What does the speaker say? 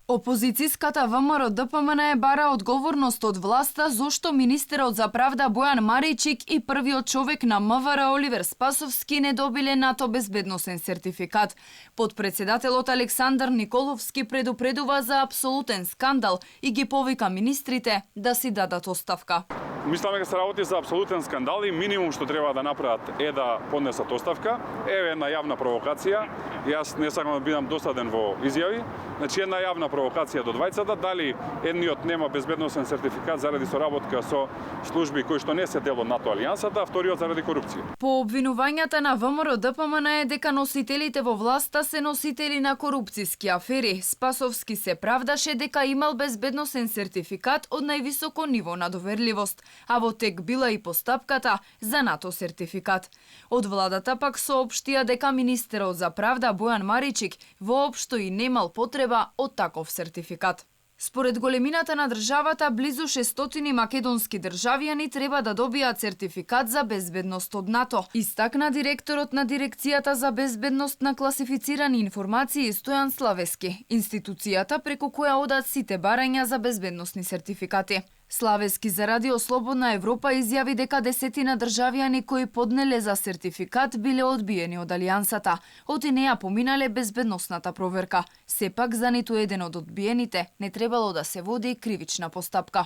Опозицијската ВМРО ДПМН бара одговорност од власта зошто министерот за правда Бојан Маричик и првиот човек на МВР Оливер Спасовски не добиле НАТО безбедносен сертификат. Подпредседателот Александар Николовски предупредува за апсолутен скандал и ги повика министрите да си дадат оставка. Мисламе дека се работи за апсолутен скандал и минимум што треба да направат е да поднесат оставка. Еве една јавна провокација. Јас не сакам да бидам досаден во изјави. Значи една јавна провокација до двајцата, дали едниот нема безбедносен сертификат заради соработка со служби кои што не се дел од НАТО алијансата, а вториот заради корупција. По обвинувањата на ВМРО ДПМН е дека носителите во власта се носители на корупцијски афери. Спасовски се правдаше дека имал безбедносен сертификат од највисоко ниво на доверливост, а во тек била и постапката за НАТО сертификат. Од владата пак соопштија дека министерот за правда Бојан Маричик воопшто и немал потреба од таков сертификат. Според големината на државата, близу 600 македонски државјани треба да добијат сертификат за безбедност од НАТО. Истакна директорот на Дирекцијата за безбедност на класифицирани информации Стојан Славески, институцијата преку која одат сите барања за безбедносни сертификати. Славески за Радио Слободна Европа изјави дека десетина државјани кои поднеле за сертификат биле одбиени од алијансата, оти неа поминале безбедносната проверка. Сепак за ниту еден од одбиените не требало да се води кривична постапка.